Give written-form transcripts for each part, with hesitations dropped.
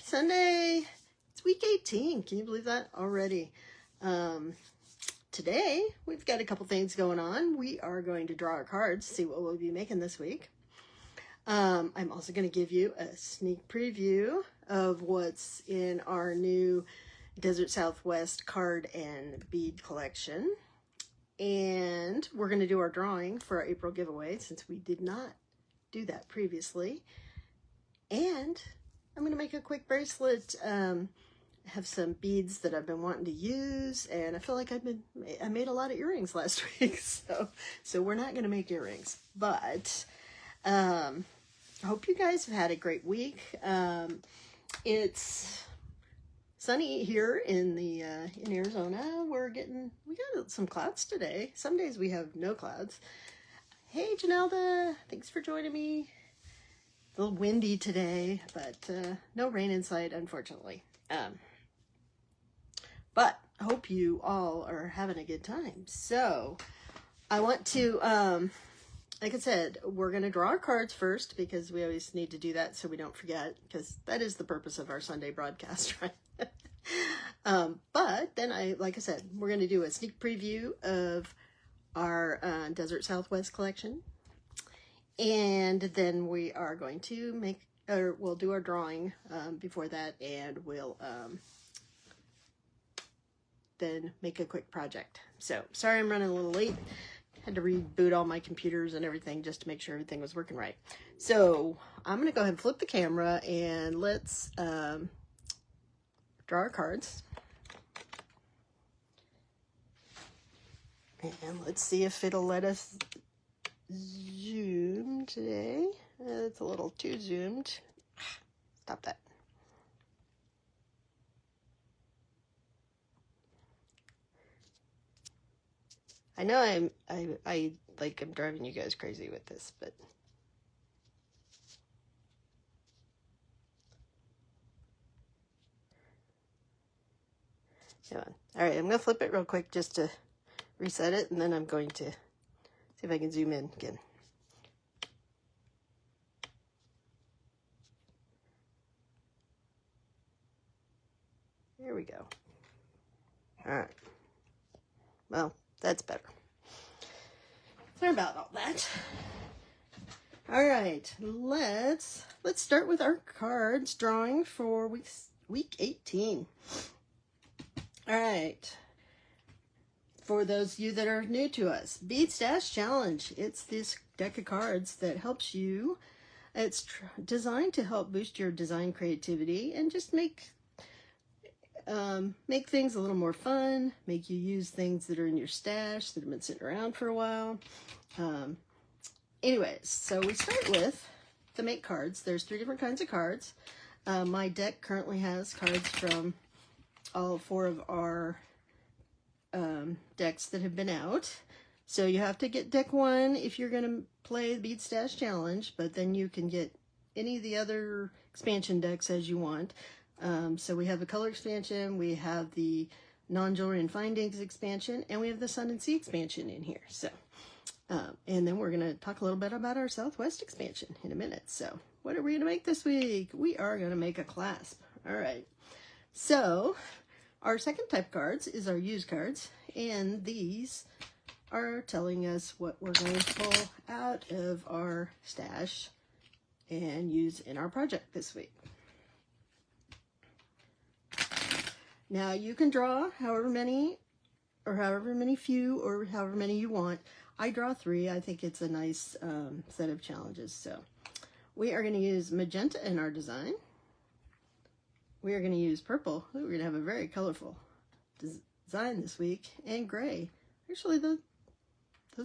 Happy Sunday. It's week 18. Can you believe that already? Today, we've got a couple things going on. We are going to draw our cards, see what we'll be making this week. I'm also going to give you a sneak preview of what's in our new Desert Southwest card and bead collection. And we're going to do our drawing for our April giveaway since we did not do that previously. And I'm going to make a quick bracelet. I have some beads that I've been wanting to use, and I feel like I made a lot of earrings last week, so we're not going to make earrings. But I hope you guys have had a great week. It's sunny here in Arizona. We got some clouds today. Some days we have no clouds. Hey Janelda, thanks for joining me. A little windy today, but no rain in sight, unfortunately. But I hope you all are having a good time. So I want to, like I said, we're going to draw our cards first because we always need to do that so we don't forget, because that is the purpose of our Sunday broadcast, right? But then like I said, we're going to do a sneak preview of our Desert Southwest collection. And then we are going to we'll do our drawing before that, and we'll then make a quick project. So, sorry I'm running a little late. Had to reboot all my computers and everything just to make sure everything was working right. So, I'm going to go ahead and flip the camera, and let's draw our cards. And let's see if it'll let us zoom today. It's a little too zoomed. Stop that. I know I'm driving you guys crazy with this, but come on. All right, I'm gonna flip it real quick just to reset it, and then I'm going to see if I can zoom in again. There we go. All right. Well, that's better. Sorry about all that. All right, let's start with our cards drawing for week 18. All right. For those of you that are new to us, Bead Stash Challenge. It's this deck of cards that helps you. It's designed to help boost your design creativity and just make things a little more fun, make you use things that are in your stash that have been sitting around for a while. Anyways, so we start with the make cards. There's 3 different kinds of cards. My deck currently has cards from all 4 of our decks that have been out. So you have to get deck 1 if you're going to play the Bead Stash Challenge, but then you can get any of the other expansion decks as you want. So we have the color expansion, we have the non-jewelry and findings expansion, and we have the sun and sea expansion in here. So, and then we're going to talk a little bit about our Southwest expansion in a minute. So what are we going to make this week? We are going to make a clasp. All right. So our second type of cards is our use cards, and these are telling us what we're going to pull out of our stash and use in our project this week. Now you can draw however many few or however many you want. I draw 3. I think it's a nice set of challenges. So we are going to use magenta in our design. We are going to use purple. Ooh, we're going to have a very colorful design this week. And gray. Actually, those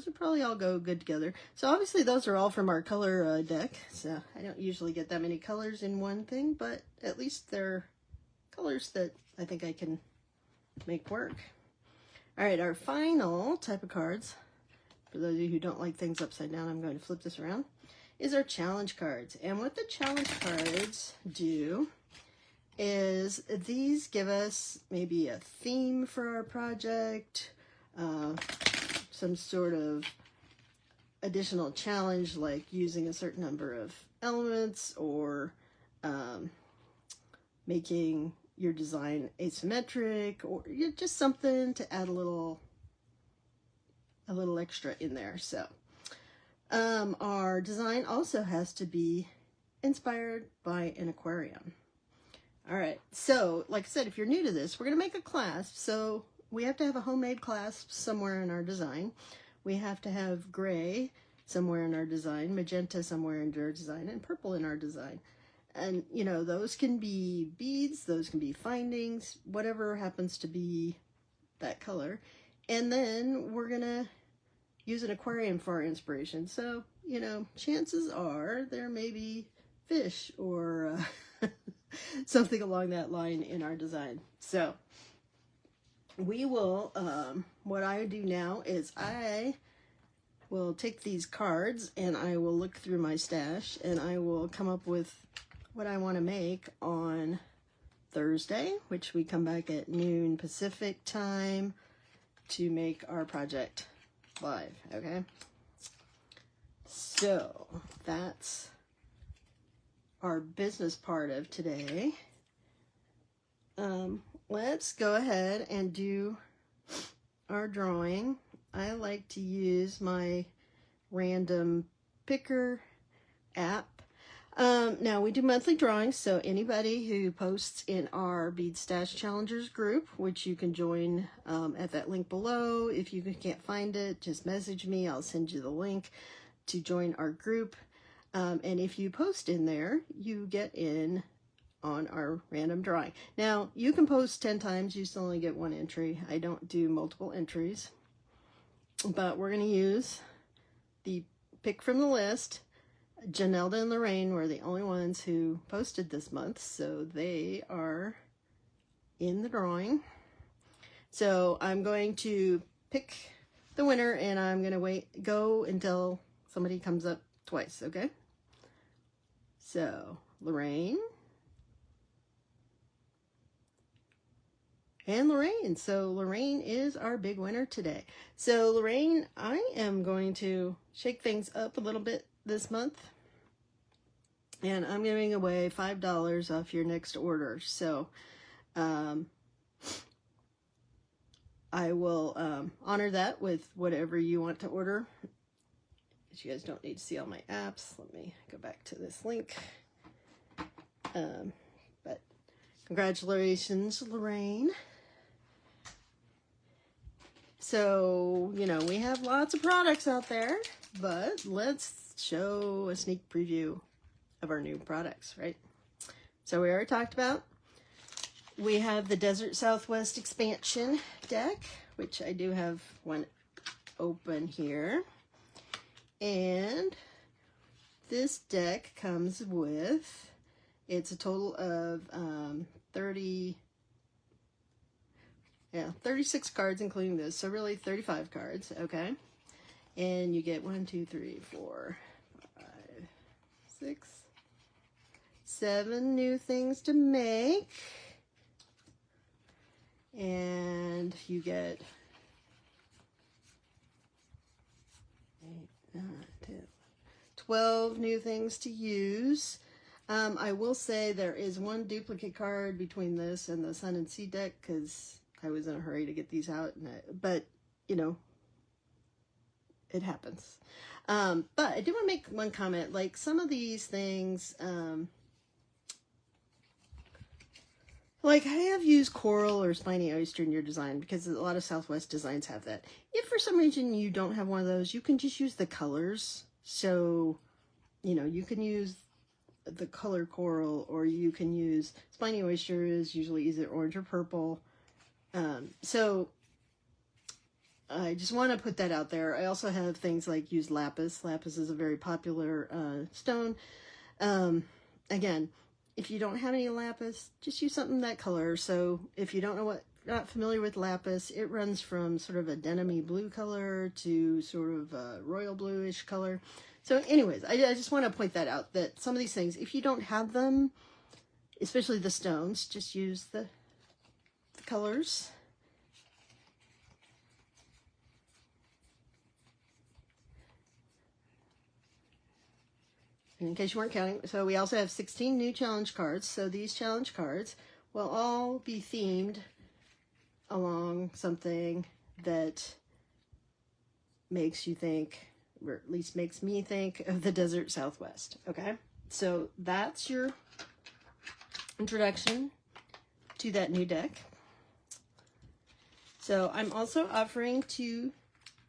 would probably all go good together. So obviously those are all from our color deck. So I don't usually get that many colors in one thing, but at least they're colors that I think I can make work. All right, our final type of cards, for those of you who don't like things upside down, I'm going to flip this around, is our challenge cards. And what the challenge cards do is these give us maybe a theme for our project, some sort of additional challenge like using a certain number of elements, or making your design asymmetric, or just something to add a little extra in there. So our design also has to be inspired by an aquarium. All right, so like I said, if you're new to this, we're going to make a clasp. So we have to have a homemade clasp somewhere in our design. We have to have gray somewhere in our design, magenta somewhere in our design, and purple in our design. And, you know, those can be beads, those can be findings, whatever happens to be that color. And then we're going to use an aquarium for our inspiration. So, you know, chances are there may be fish or something along that line in our design. So we will, what I do now is I will take these cards and I will look through my stash and I will come up with what I want to make on Thursday, which we come back at noon Pacific time to make our project live. Okay, so that's our business part of today. Let's go ahead and do our drawing. I like to use my random picker app. Now we do monthly drawings, so anybody who posts in our Bead Stash Challengers group, which you can join at that link below. If you can't find it, just message me. I'll send you the link to join our group. And if you post in there, you get in on our random drawing. Now, you can post 10 times. You still only get one entry. I don't do multiple entries. But we're going to use the pick from the list. Janelda and Lorraine were the only ones who posted this month, so they are in the drawing. So I'm going to pick the winner, and I'm going to go until somebody comes up twice, okay? So, Lorraine. And Lorraine. So Lorraine is our big winner today. So Lorraine, I am going to shake things up a little bit this month. And I'm giving away $5 off your next order. So I will honor that with whatever you want to order. But you guys don't need to see all my apps. Let me go back to this link. But congratulations, Lorraine. So, you know, we have lots of products out there, but let's show a sneak preview of our new products, right? So we already talked about, we have the Desert Southwest expansion deck, which I do have one open here. And this deck comes with, it's a total of 36 cards, including this. So really 35 cards, okay? And you get 1, 2, 3, 4, 5, 6, 7 new things to make. And you get 8, 9, 10, 12 new things to use. I will say there is one duplicate card between this and the Sun and Sea deck because I was in a hurry to get these out, but you know, it happens. But I do want to make one comment. Like some of these things, like I have used coral or spiny oyster in your design because a lot of Southwest designs have that. If for some reason you don't have one of those, you can just use the colors. So, you know, you can use the color coral, or you can use spiny oyster is usually either orange or purple. So I just want to put that out there. I also have things like use lapis. Lapis is a very popular stone. Again, if you don't have any lapis, just use something that color. So if you don't know not familiar with lapis, it runs from sort of a denim-y blue color to sort of a royal bluish color. So anyways, I just want to point that out, that some of these things, if you don't have them, especially the stones, just use the colors. in case you weren't counting. So we also have 16 new challenge cards. So these challenge cards will all be themed along something that makes you think, or at least makes me think, of the desert Southwest. Okay, so that's your introduction to that new deck. So I'm also offering 2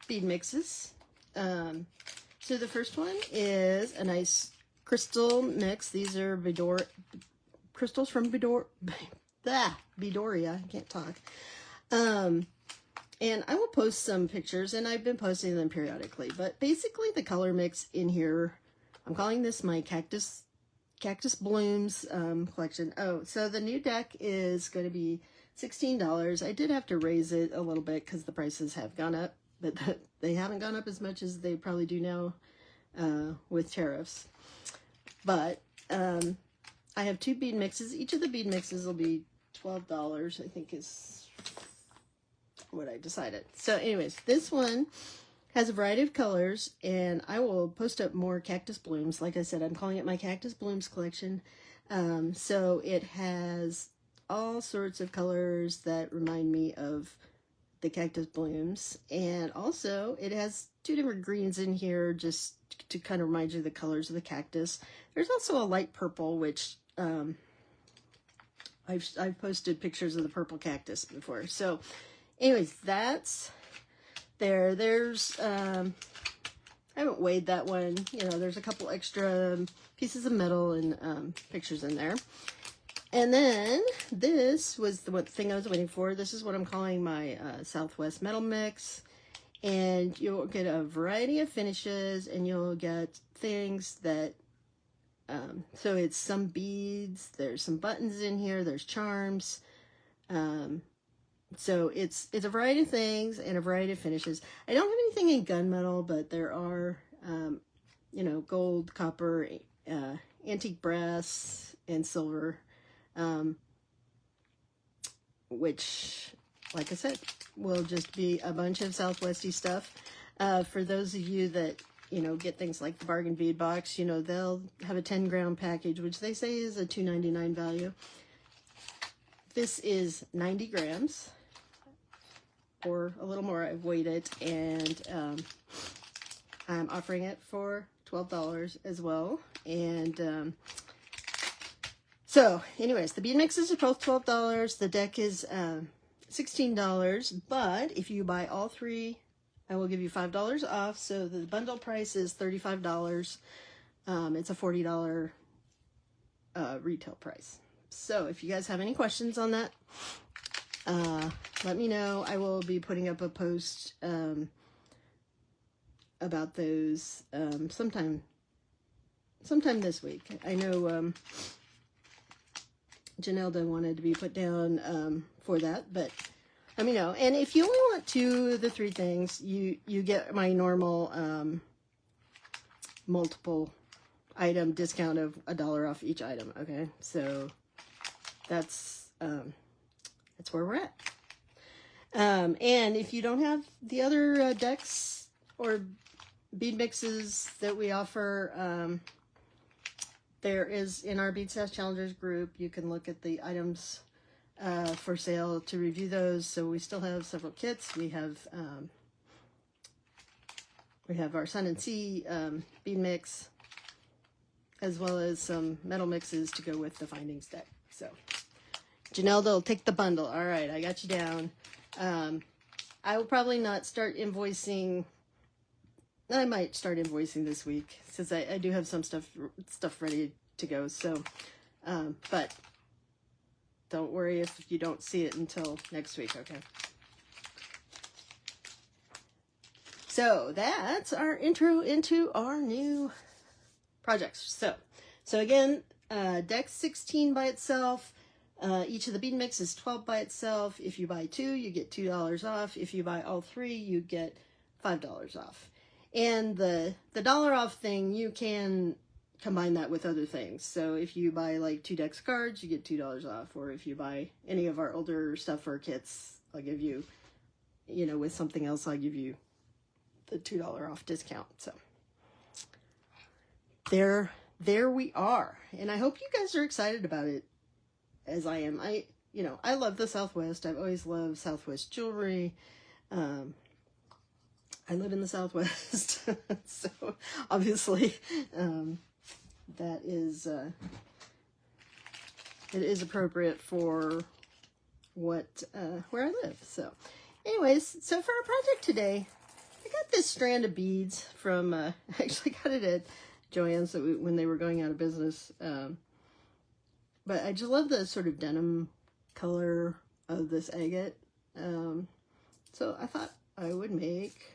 bead mixes. So the first one is a nice crystal mix. These are crystals from Bedoria. I can't talk. And I will post some pictures, and I've been posting them periodically. But basically, the color mix in here, I'm calling this my Cactus Blooms collection. Oh, so the new deck is going to be $16. I did have to raise it a little bit because the prices have gone up, but they haven't gone up as much as they probably do now with tariffs. But I have 2 bead mixes. Each of the bead mixes will be $12, I think is what I decided. So anyways, this one has a variety of colors, and I will post up more Cactus Blooms. Like I said, I'm calling it my Cactus Blooms collection. So it has all sorts of colors that remind me of the Cactus Blooms, and also it has 2 different greens in here just to kind of remind you of the colors of the cactus. There's also a light purple, which I've posted pictures of the purple cactus before. So anyways, that's there. There's I haven't weighed that one. You know, there's a couple extra pieces of metal and pictures in there. And then this was the thing I was waiting for. This is what I'm calling my Southwest Metal Mix. And you'll get a variety of finishes, and you'll get things that, so it's some beads, there's some buttons in here, there's charms. So it's a variety of things and a variety of finishes. I don't have anything in gunmetal, but there are, you know, gold, copper, antique brass, and silver. Which, like I said, will just be a bunch of Southwesty stuff. For those of you that, you know, get things like the bargain bead box, you know, they'll have a 10-gram package, which they say is a $2.99 value. This is 90 grams, or a little more. I've weighed it, and I'm offering it for $12 as well. And so anyways, the bead mixes are both $12. The deck is $16, but if you buy all 3, I will give you $5 off. So the bundle price is $35. It's a $40 retail price. So if you guys have any questions on that, let me know. I will be putting up a post about those sometime this week. I know Janelda wanted to be put down for that, but let me know. And if you only want 2 of the 3 things, you get my normal multiple item discount of $1 off each item. Okay, so that's where we're at. And if you don't have the other decks or bead mixes that we offer, there is, in our Bead Stash Challengers group, you can look at the items for sale to review those. So we still have several kits. We have our Sun and Sea bead mix, as well as some metal mixes to go with the Findings deck. So Janelda will take the bundle. All right, I got you down. I will probably not start invoicing. I might start invoicing this week, since I do have some stuff ready to go. So, but don't worry if you don't see it until next week, okay? So that's our intro into our new projects. So again, deck 16 by itself. Each of the bead mix is 12 by itself. If you buy 2, you get $2 off. If you buy all 3, you get $5 off. And the $1 off thing, you can combine that with other things. So if you buy like 2 decks cards, you get $2 off. Or if you buy any of our older stuff or kits, I'll give you, you know, with something else, I'll give you the $2 off discount. So there there we are. And I hope you guys are excited about it as I am. I love the Southwest. I've always loved Southwest jewelry. I live in the Southwest, so obviously that is it is appropriate for what where I live. So anyways, so for our project today, I got this strand of beads from I actually got it at Joann's when they were going out of business, but I just love the sort of denim color of this agate, so I thought I would make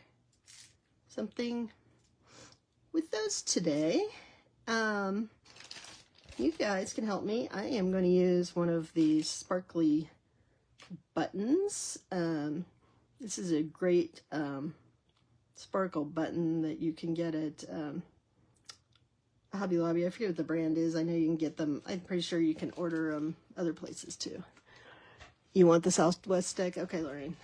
something with those today. You guys can help me. I am going to use one of these sparkly buttons. This is a great sparkle button that you can get at Hobby Lobby. I forget what the brand is. I know you can get them. I'm pretty sure you can order them other places too. You want the Southwest stick? Okay, Lorraine.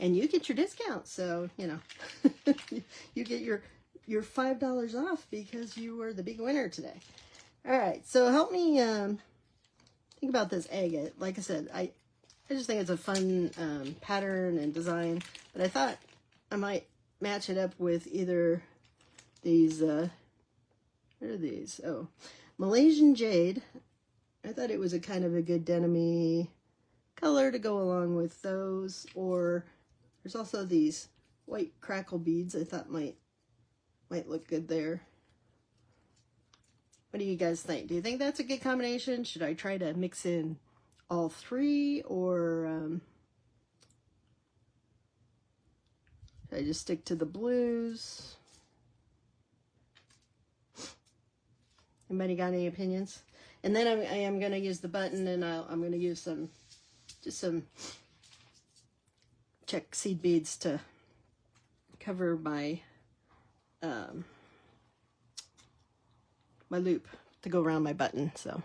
And you get your discount, so, you know, you get your $5 off because you were the big winner today. All right, so help me think about this agate. Like I said, I just think it's a fun pattern and design, but I thought I might match it up with either these, what are these? Oh, Malaysian Jade. I thought it was a kind of a good denim-y color to go along with those, or there's also these white crackle beads I thought might look good there. What do you guys think? Do you think that's a good combination? Should I try to mix in all three, or should I just stick to the blues? Anybody got any opinions? And then I am going to use the button, and I'm going to use just some check seed beads to cover my my loop to go around my button. So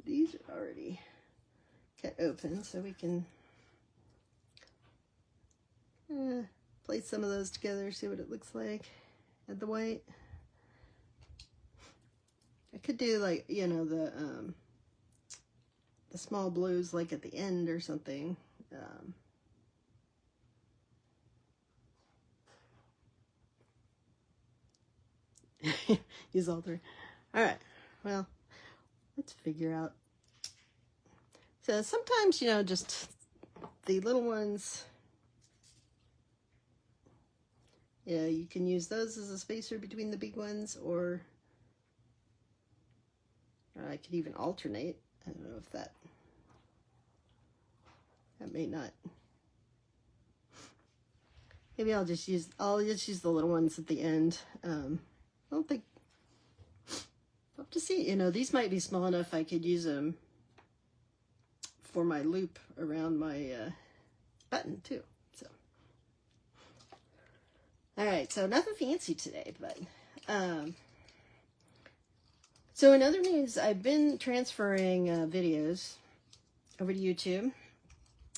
these are already cut open, so we can place some of those together, see what it looks like. Add the white. I could do, like, you know, the small blues like at the end or something. Use all three. All right, well, let's figure out. So sometimes, you know, just the little ones, yeah, you can use those as a spacer between the big ones, or I could even alternate. I don't know if that may not. Maybe I'll just use the little ones at the end. I don't think, I'll have to see, you know, these might be small enough I could use them for my loop around my button too. So, all right, so nothing fancy today, but so in other news, I've been transferring videos over to YouTube.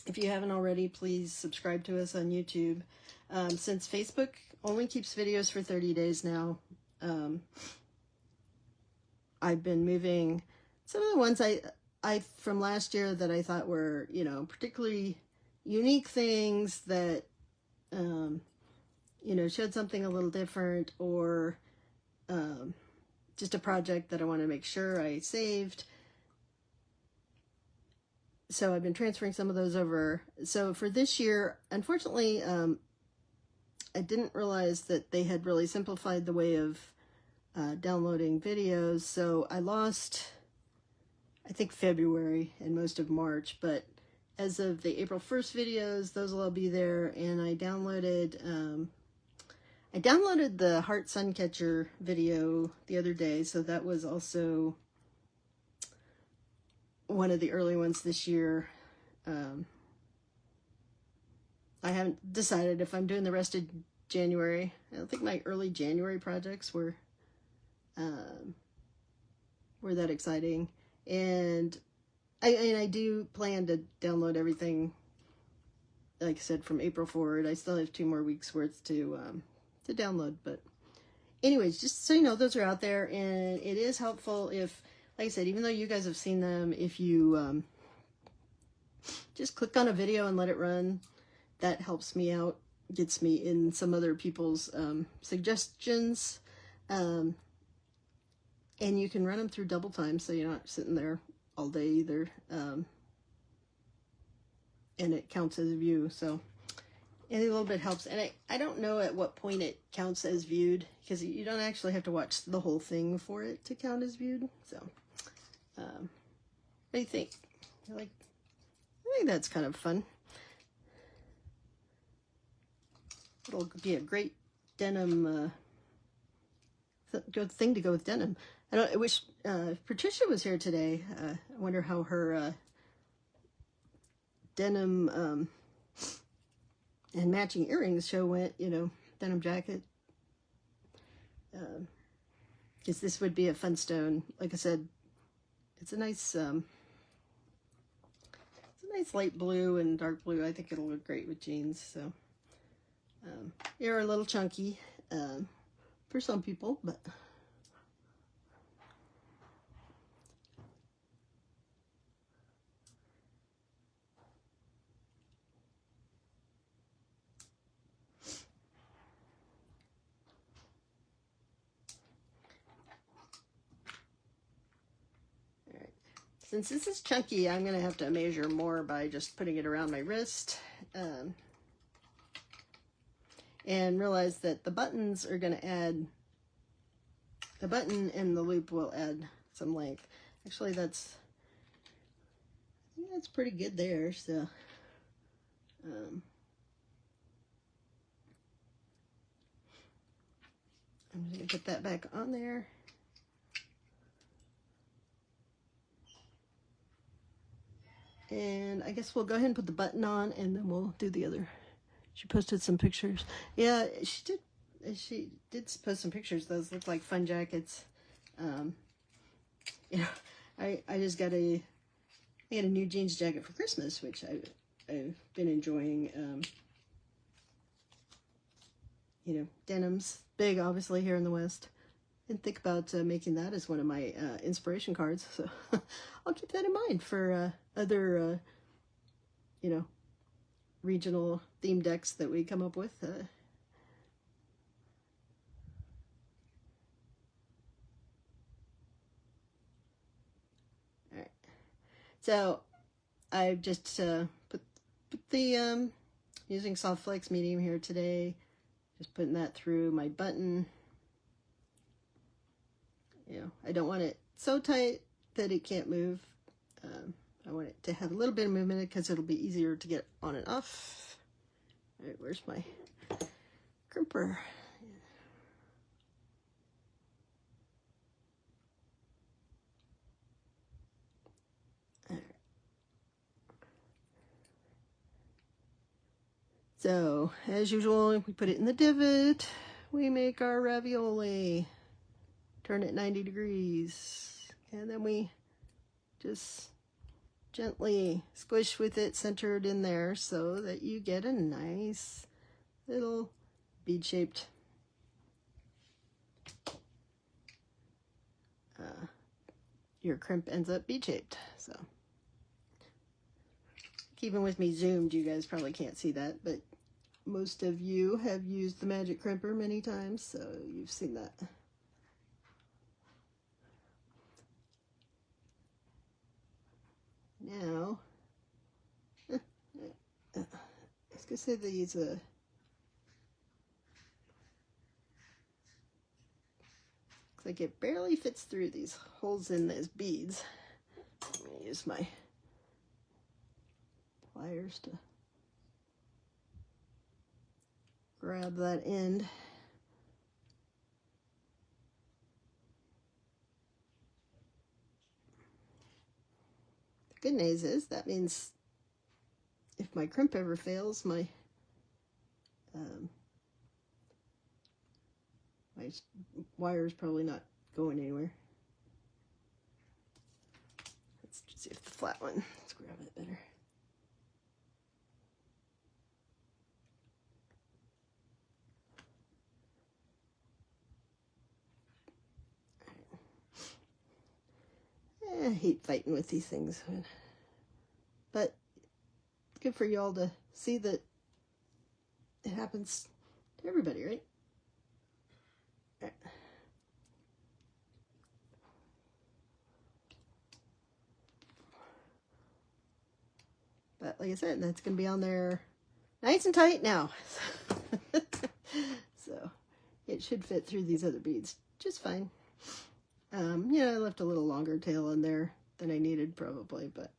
If you haven't already, please subscribe to us on YouTube. Since Facebook only keeps videos for 30 days now, I've been moving some of the ones I from last year that I thought were, you know, particularly unique things that, you know, showed something a little different, or just a project that I want to make sure I saved. So I've been transferring some of those over. So for this year, unfortunately, I didn't realize that they had really simplified the way of downloading videos. So I lost, I think, February and most of March, but as of the April 1st videos, those will all be there. And I downloaded the Heart Sun Catcher video the other day, so that was also one of the early ones this year. I haven't decided if I'm doing the rest of January. I don't think my early January projects were were that exciting. And I do plan to download everything, like I said, from April forward. I still have 2 more weeks worth to download, but anyways, just so you know, those are out there, and it is helpful if, like I said, even though you guys have seen them, if you just click on a video and let it run, that helps me out, gets me in some other people's suggestions, and you can run them through double time, so you're not sitting there all day either, and it counts as a view, so and a little bit helps. And I don't know at what point it counts as viewed, because you don't actually have to watch the whole thing for it to count as viewed. So, what do you think? I think that's kind of fun. It'll be a great denim, good thing to go with denim. I wish Patricia was here today. I wonder how her denim and matching earrings show went, you know, denim jacket. Because this would be a fun stone. Like I said, it's a nice light blue and dark blue. I think it'll look great with jeans. So they're a little chunky for some people, but since this is chunky, I'm going to have to measure more by just putting it around my wrist. And realize that the buttons are going to add, the button and the loop will add some length. Actually, I think that's pretty good there. So, I'm just going to put that back on there. And I guess we'll go ahead and put the button on, and then we'll do the other. She posted some pictures. Yeah, she did. She did post some pictures. Those look like fun jackets. You know, I just got a new jeans jacket for Christmas, which I've been enjoying. You know, denim's big, obviously, here in the West. Didn't think about making that as one of my inspiration cards, so I'll keep that in mind for other, you know, regional theme decks that we come up with. All right, so I've just put the using soft flex medium here today. Just putting that through my button. You know, I don't want it so tight that it can't move. I want it to have a little bit of movement because it'll be easier to get on and off. All right, where's my crimper? All right. So, as usual, we put it in the divot. We make our ravioli. Turn it 90 degrees. And then we just gently squish with it centered in there so that you get a nice little bead-shaped your crimp ends up bead-shaped. So keeping with me zoomed, you guys probably can't see that, but most of you have used the magic crimper many times, so you've seen that. Now, I was gonna say these looks like it barely fits through these holes in these beads. Let me use my pliers to grab that end. The good news is that means if my crimp ever fails, my my wire is probably not going anywhere. Let's see if the flat one, let's grab it better. I hate fighting with these things, but good for y'all to see that it happens to everybody, right? All right. But like I said, that's going to be on there nice and tight now. So it should fit through these other beads just fine. You know, I left a little longer tail in there than I needed probably, but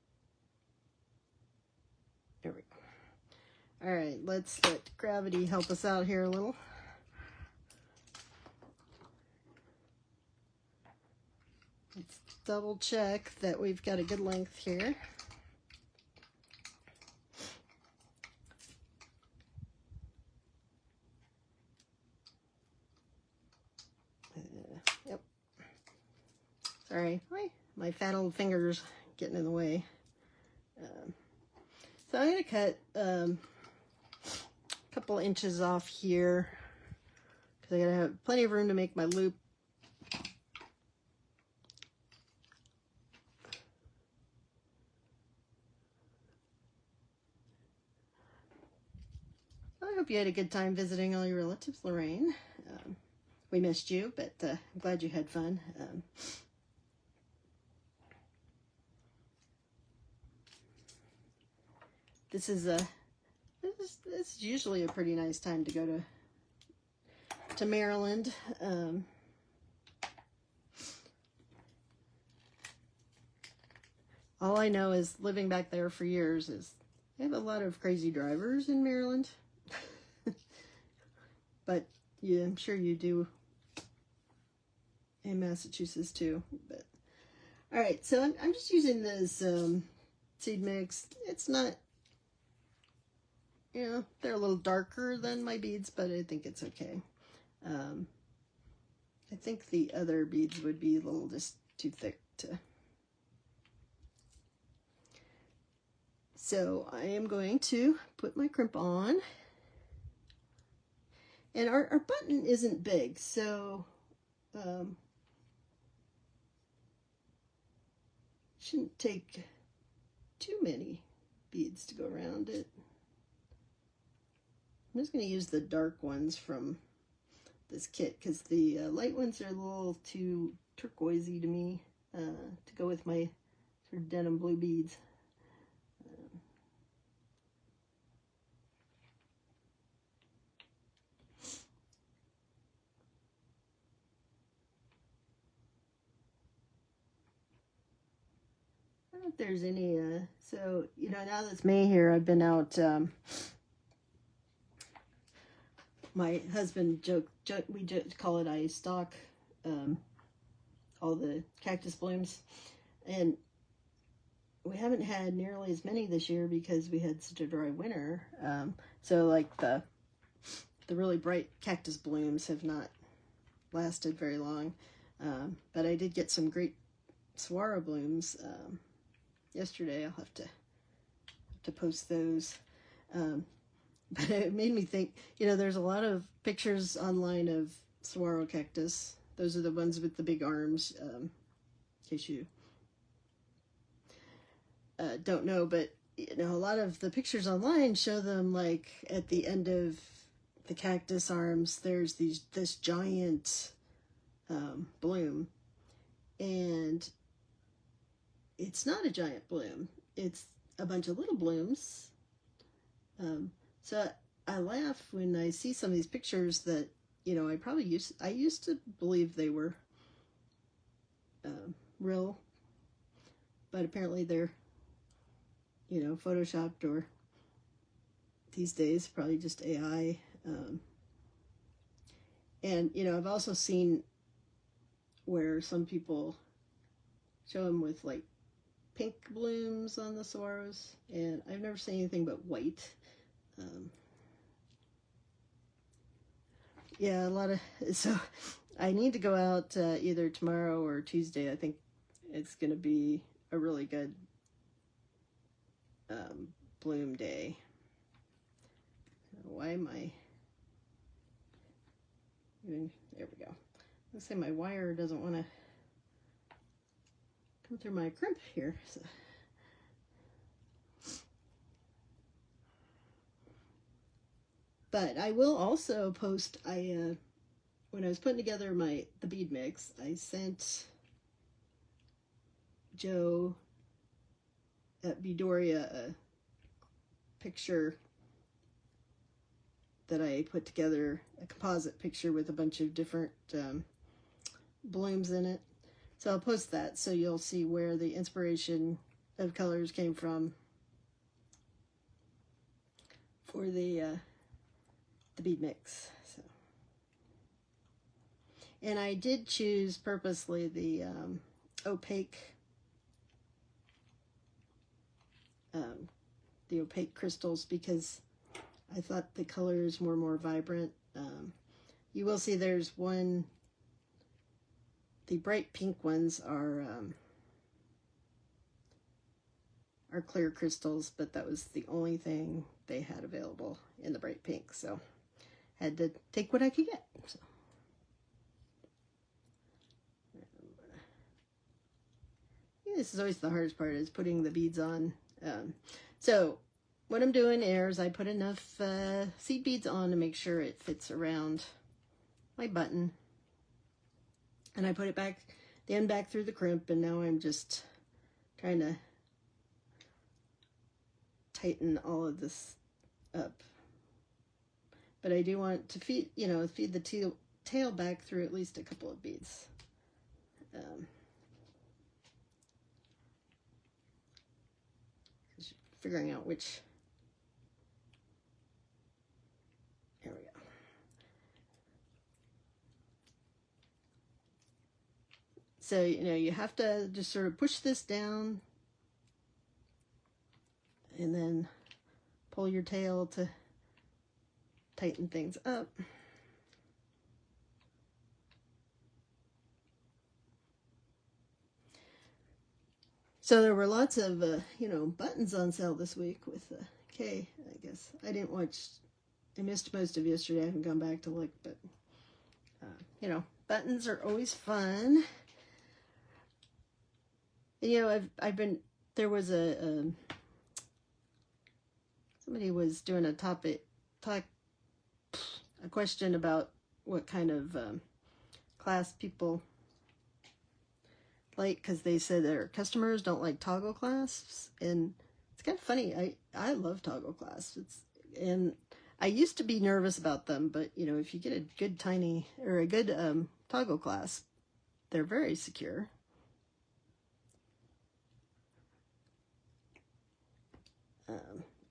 there we go. All right, let's let gravity help us out here a little. Let's double check that we've got a good length here. Yep. Sorry, my fat old fingers getting in the way. So I'm going to cut a couple inches off here because I got to have plenty of room to make my loop. I hope you had a good time visiting all your relatives, Lorraine. We missed you, but I'm glad you had fun. This is usually a pretty nice time to go to Maryland. All I know is living back there for years is they have a lot of crazy drivers in Maryland. But yeah, I'm sure you do in Massachusetts too. But all right, so I'm just using this seed mix. It's not, you know, they're a little darker than my beads, but I think it's okay. I think the other beads would be a little just too thick to. So I am going to put my crimp on. And our button isn't big, so shouldn't take too many beads to go around it. I'm just going to use the dark ones from this kit because the light ones are a little too turquoisey to me to go with my sort of denim blue beads. I don't know if there's any, so, you know, now that it's May here, I've been out, my husband we call it I stock all the cactus blooms, and we haven't had nearly as many this year because we had such a dry winter. So like the really bright cactus blooms have not lasted very long, but I did get some great saguaro blooms yesterday. I'll have to post those. But it made me think, you know, there's a lot of pictures online of saguaro cactus. Those are the ones with the big arms, in case you don't know. But, you know, a lot of the pictures online show them like at the end of the cactus arms, there's this giant bloom. And it's not a giant bloom. It's a bunch of little blooms. So I laugh when I see some of these pictures that, you know, I used to believe they were real, but apparently they're, you know, photoshopped, or these days probably just AI. And, you know, I've also seen where some people show them with like pink blooms on the saguaros, and I've never seen anything but white. Yeah, a lot of, so I need to go out either tomorrow or Tuesday. I think it's going to be a really good bloom day. Why am I even, there we go. Let's say my wire doesn't want to come through my crimp here. So. But I will also post, when I was putting together the bead mix, I sent Joe at Beadoria a picture that I put together, a composite picture with a bunch of different blooms in it. So I'll post that so you'll see where the inspiration of colors came from for the bead mix. So, and I did choose purposely the opaque crystals because I thought the colors were more vibrant. You will see there's one, the bright pink ones are clear crystals, but that was the only thing they had available in the bright pink, so had to take what I could get. So. Yeah, this is always the hardest part, is putting the beads on. So what I'm doing is I put enough seed beads on to make sure it fits around my button, and I put it back, the end back through the crimp, and now I'm just trying to tighten all of this up. But I do want to feed the tail back through at least a couple of beads. Figuring out which. There we go. So, you have to just sort of push this down and then pull your tail to tighten things up. So there were lots of, buttons on sale this week with K, I guess. I missed most of yesterday. I haven't gone back to look, but, buttons are always fun. And, there was somebody was doing a question about what kind of clasp people like, because they said their customers don't like toggle clasps, and it's kind of funny. I love toggle clasps. And I used to be nervous about them, but if you get a good toggle clasp, they're very secure.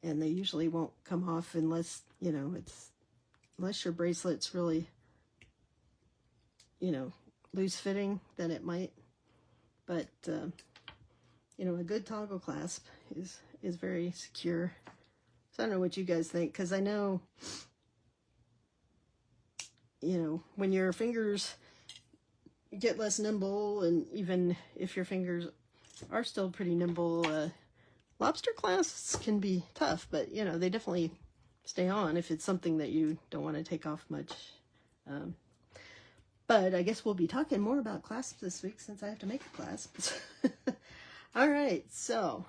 And they usually won't come off unless unless your bracelet's really loose fitting, then it might. But a good toggle clasp is very secure. So I don't know what you guys think, because I know when your fingers get less nimble, and even if your fingers are still pretty nimble, lobster clasps can be tough, but they definitely stay on if it's something that you don't want to take off much. But I guess we'll be talking more about clasps this week since I have to make a clasp. All right, so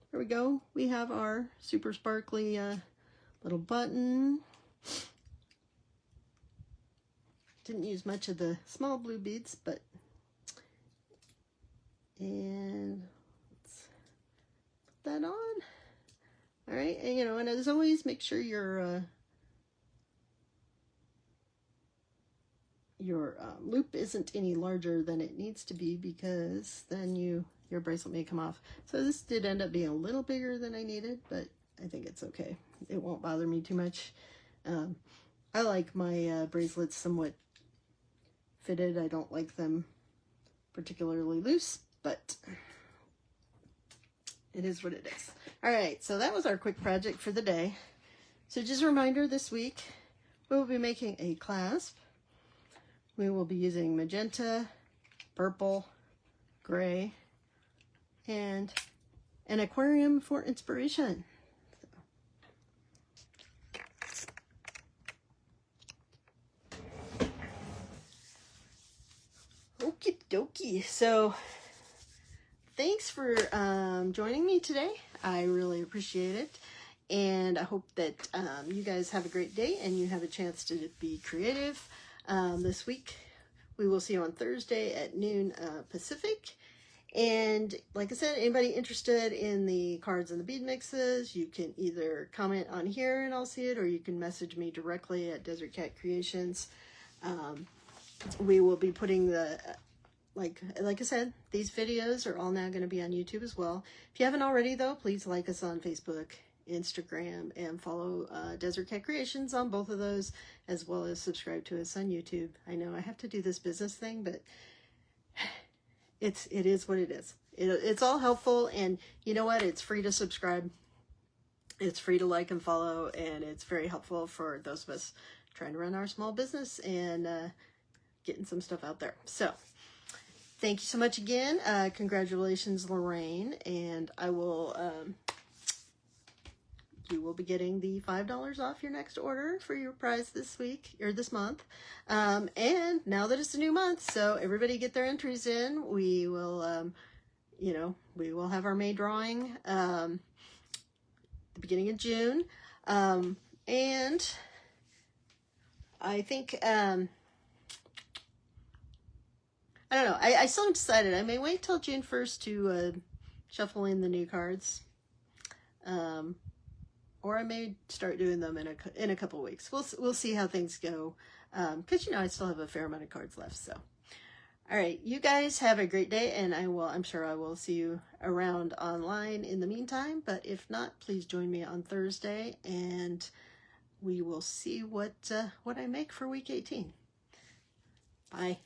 here we go. We have our super sparkly little button. Didn't use much of the small blue beads, and let's put that on. All right, and and as always, make sure your loop isn't any larger than it needs to be, because then your bracelet may come off. So this did end up being a little bigger than I needed, but I think it's okay. It won't bother me too much. I like my bracelets somewhat fitted. I don't like them particularly loose, but it is what it is. All right, so that was our quick project for the day. So just a reminder, this week we will be making a clasp We will be using magenta, purple, gray, and an aquarium for inspiration. Okie dokie. So thanks for joining me today. I really appreciate it. And I hope that you guys have a great day and you have a chance to be creative this week. We will see you on Thursday at noon Pacific. And like I said, anybody interested in the cards and the bead mixes, you can either comment on here and I'll see it, or you can message me directly at Desert Cat Creations. We will be putting the, like I said, these videos are all now going to be on YouTube as well. If you haven't already though, please like us on Facebook, Instagram, and follow Desert Cat Creations on both of those, as well as subscribe to us on YouTube. I know I have to do this business thing, but it is what it is. It's all helpful, and you know what? It's free to subscribe. It's free to like and follow, and it's very helpful for those of us trying to run our small business and getting some stuff out there. So thank you so much again. Congratulations, Lorraine, and I will you will be getting the $5 off your next order for your prize this week or this month. And now that it's a new month, so everybody get their entries in. We will, you know, we will have our May drawing the beginning of June. And I think, I don't know, I still haven't decided. I may wait till June 1st to shuffle in the new cards. Or I may start doing them in a couple weeks. We'll see how things go, because you know I still have a fair amount of cards left. So, all right, you guys have a great day, and I'm sure I will see you around online in the meantime. But if not, please join me on Thursday, and we will see what I make for week 18. Bye.